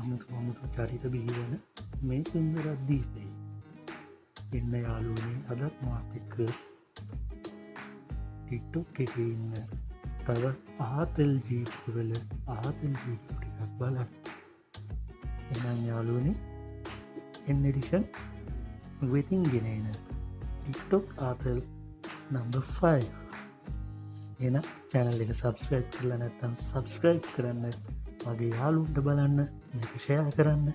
අමුතු චරිත බිහිවන මේ සුන්දර දීපේ එන්න යාළුවනේ අදත් මාත් එක්ක ටික්ටොක් එකේ ඉන්න තව ආතල් ජීවිතවල ආතල් ජීවිත ටිකක් බලන්න. එහෙනම් යාළුවනේ එඩිෂන් වෙතින් ගෙන එන ටික්ටොක් ආතල් නම්බර් 5 එන චැනල් එක සබ්ස්ක්‍රයිබ් කරලා නැත්නම් සබ්ස්ක්‍රයිබ් කරන්න, මගේ යාළුවන්ට බලන්න, මේක ෂෙයා කරන්න,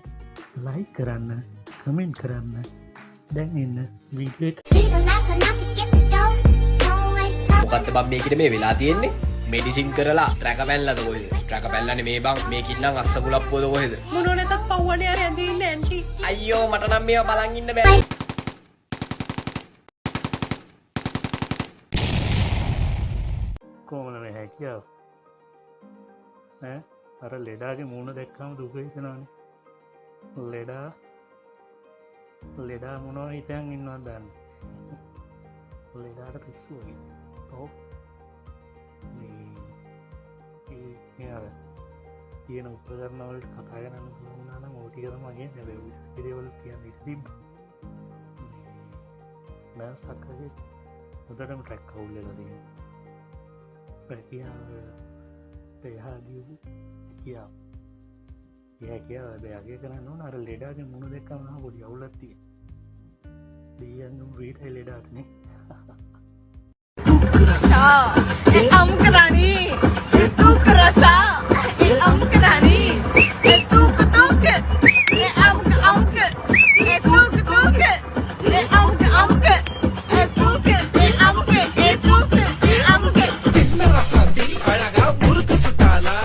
ලයික් කරන්න, කමෙන්ට් කරන්න. දැන් එන්න වීඩියෝ එක. මොකක්ද බම් මේකට මේ වෙලා තියෙන්නේ? මෙඩිසින් කරලා ට්‍රැක පැල්ලද කොහෙද? ට්‍රැක පැල්ලන්නේ මේ බං මේකින් නම් අස්ස කුලප්පුවද කොහෙද? මොනෝ නැතත් පව්වනේ අර ඇඳේ ඉන්න ඇන්ටි. අයියෝ මට නම් මේවා බලන් ඉන්න බෑ. කොහොමද මේ හැකියාව? අර ලෙඩාගේ මූණ දැක්කම දුක හිතෙනවනේ. ලෙඩා මොනවා හිතන් ඉන්නවද දන්නේ? ලෙඩාට පිස්සු වගේ. ඔව්. මේ අර තියෙන උපකරණ වලට කතා කරන්න පුළුවන් නම් ඕක ටික තමයි කියන්නේ. හැබැයි ඉතිරිවල කියන්නේ තිබ්බ. මම සක්කගේ උදටම ට්‍රැක් කවුල් වෙලා තියෙනවා. හැකියාව කරන්න ඕන. අර ලෙඩාගේ මුණ දෙක්කම පොඩි අවුලක් තියෙන. දීයන්නුම් රීටයි ලෙඩාටනේ. අමුක රණී තුක රසා අමුක රණී තුක තුක අමුක අමුක තුක තුක අමුක අමුක තුක අමුක තුක අමුක చిన్న రసాది అழగా మురుకు సుట్టాలా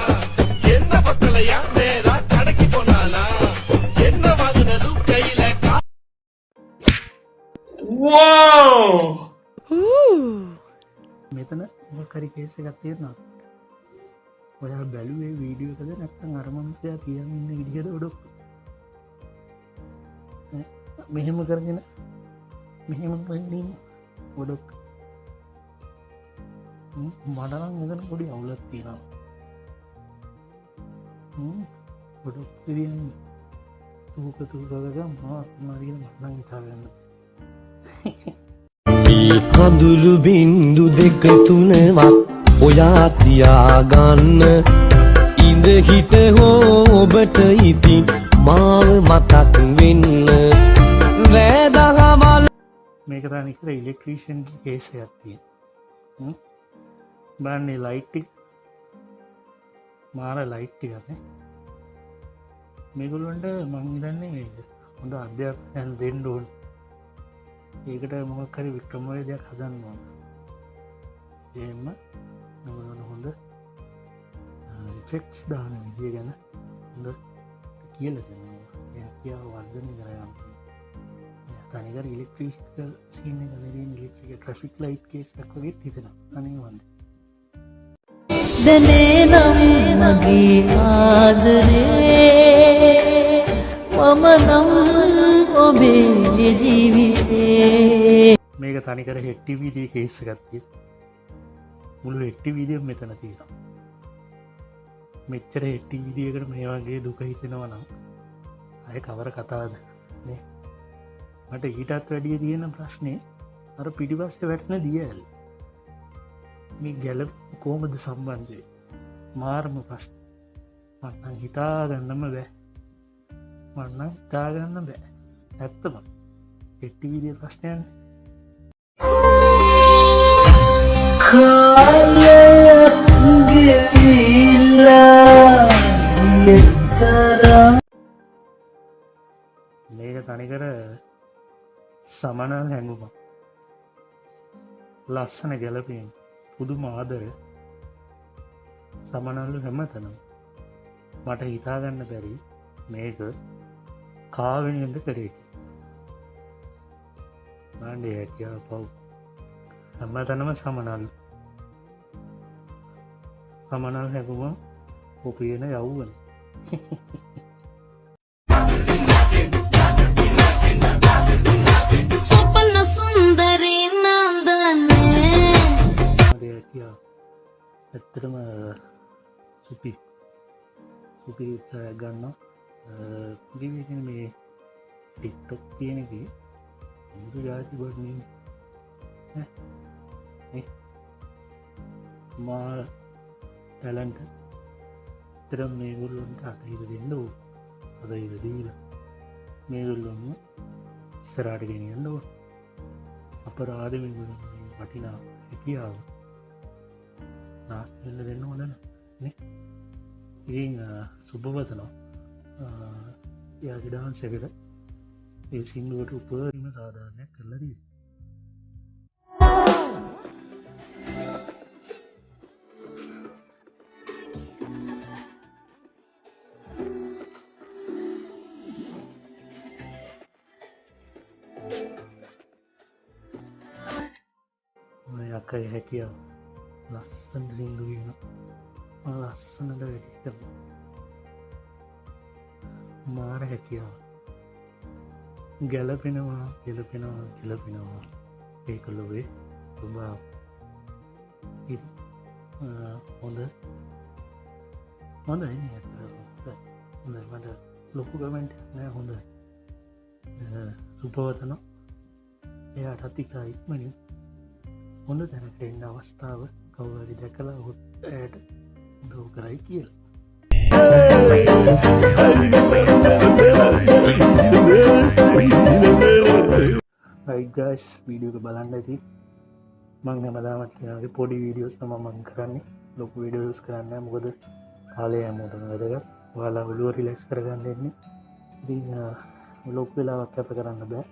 ఎన్న పక్కలయా నేరా కడకి పోనాలా ఎన్న వాదునదు కైల వావ్ මෙතන කරි කේස එකක් තියෙනවා. ඔයා බැලුවේ වීඩියෝ එකද නැත්නම් අර මනුස්සයා කියන් ඉන්න විදිහට ඔඩොක් මෙහෙම කරගෙන මෙහෙම පයින් ඔඩොක් මට නම් මෙතන පොඩි අවුලක් තියෙනවා. ඔඩොක් කියන්නේ තූක මාත් මාරියන මම හිතාගන්න. හඳුළු බින්දු දෙක තුනවත් ඔයා තියාගන්න. ඉඳ හිට හෝ ඔබට ඉතින් මාව මතක් වෙන්න. රෑදහවල් මේක තනිකර ඉලෙක්ට්‍රීෂන් කේස එකක් තියෙන. බන්නේ ලයිට් එක මාර ලයිට් එකනේ. මේගොල්ලන්ට මං හිතන්නේ හොඳ අධ්‍යාපනයක් දෙන්න ඕන. ඒකට මොකක් හරි වික්‍රමවේද දෙයක් හදන්න ඕන. එහෙම නෝන හොඳ ඉෆෙක්ට්ස් දාන විදිය ගැන හොඳ කියලා දෙනවා. එයා වර්ධනය කරගන්න. තනිකර ඉලෙක්ට්‍රිකල් සීන් එක දෙන ඉලෙක්ට්‍රික් ට්‍රැෆික් ලයිට් කේස් එකක් වගේ හිතෙනවා. අනේ වන්දේ. දනේ නම් මගේ ආදරේ මම නම් ඔබේ ජීවිතේ. මේක තනිකර හෙට්ටි වීඩියෝ කේස් එකක් තියෙනවා. මුළු හෙට්ටි වීඩියෝ මෙතන තියෙනවා. මෙච්චර හෙට්ටි වීඩියෝ එකට මේ වගේ දුක හිතෙනවා නම් අය කවර කතාවද නේ? මට ඊටත් වැඩිය තියෙන ප්‍රශ්නේ අර පිටිපස්සේ වැටෙන දියඇල්. මේ ගැල කොහොමද සම්බන්ධය? මාර්ම ප්‍රශ්න. මට හිතාගන්නම බෑ. මන්න හිතාගන්න බෑ. ඇත්තම හෙට්ටි වීඩියෝ ප්‍රශ්නයන්. මේක තනිකර සමනල් හැඟුම. ලස්සන ගැලපීම් පුදුම ආදර සමනල්ලු හැමතනම්. මට හිතාගන්න බැරි මේක කාවෙනියෙන්ද කරේ. බාණ්ඩේ හැකියාව පව් හැමතනම සමනල් හැඟුම ඔපියන යව්වන. සපන සුන්දරී නන්දනේ. හැකියාව ඇත්තටම සුපි උත්සාහයක් ගන්නවා. පුදිවිගෙන මේ ටික්ටොක් කියනක මුදු ජාති බොඩ්න මා ටැලන්ට තරම් මේගුල්ලොන්ට අතහිර දෙන්න ඕ අදහිර දීල මේගුල්ලොන්න ඉස්සරාට ගෙනියන්න ඕ අපරාධ මේගුල වටිනා හැකියාව නාස්තල්ල දෙන්න ඕනන ඉතින් සුභවතනවා යාගේ ඩාන්සකට ඒ සිංදුවට උපරිම සාධාරණයක් කරලදී යකයි හැකියාව ලස්සන්ට සිංදුවීම ලස්සනට වැඩිට මාර හැකියාව ගැලපෙනවා ගෙලපෙනවා කෙලපෙනවා ඒකලොවේ ස්වභාව හොඳ හොඳ හොඳ මට ලොකු කමෙන්ට් නෑ හොඳ සුපවතන එයාට අතිසා ඉක්මනින් හොඳ තැනක එන්න අවස්ථාව කවුරරි දැකලා හොත් ඇයට දව කරයි කියල අයිගස් වීඩියෝක බලන්න ඇති මං හැමදාමත් කියනගේ පොඩි වීඩියෝස් තම මං කරන්නේ ලොකු විඩියෝස් කරන්න මොකද කාලය ඇමෝටන වැදගත් වාලා ඔලුව රිලෙක්ස් කරගන්න දෙන්නේ ඉතින් ලොක් වෙලාවක් අප කරන්න බෑ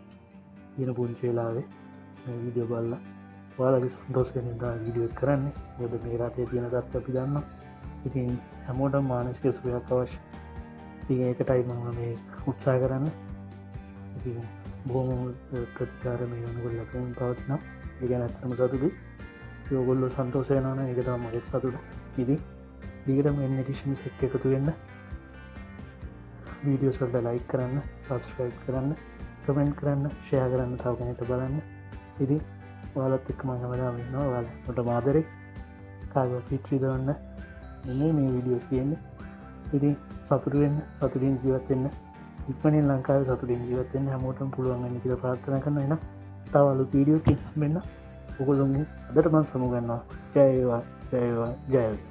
තියෙන පුංචි වෙලාවේ වීඩියෝ බලලා ඔයාලගේ සන්තෝෂයෙන්දා වීඩියෝ කරන්නේ මොකද මේ රටේ තියෙන තත්ත්ව අපි දන්නවා ඉතින් හැමෝටම මානසික සුවයක් අවශ්‍ය ඉතින් ඒකටයි මම මේ උත්සාහ කරන්න ඉතින් බොහොම ප්‍රතිකාර මේ වෙනකොට ලැබෙමින් පවතිනවා ඒ ගැන ඇත්තටම සතුටුයි ඔයගොල්ලෝ සන්තෝෂ වෙනවා නම් ඒක තමයි මගේ සතුට ඉතින් ඊගටම එඩිෂන්ස් එක්ක එකතු වෙන්න වීඩියෝස් වලට ලයික් කරන්න සබස්ක්‍රයිබ් කරන්න කමෙන්ට් කරන්න ෂෙයා කරන්න තව කෙනෙක්ට බලන්න ඉතින් ඔයාලත් එක්ක මම හැමදාම ඉන්නවා ඔයාලට මාදරේ කාගවත් පිට්‍රි දාන්න මේ වීඩියෝස් කියන්නේ ඉතින් සතුටු වෙන්න සතුටින් ජීවත් වෙන්න ඉක්මනින් ලංකාවේ සතුටින් ජීවත් වෙන්න හැමෝටම පුළුවන් වෙන්න කියලා ප්‍රාර්ථනා කරනවා එහෙනම් තව අලුත් වීඩියෝ එකකින් හම්බෙන්න ඔයගොල්ලෝගේ අදට මම සමු ගන්නවා ජය වේවා ජය වේවා ජය වේවා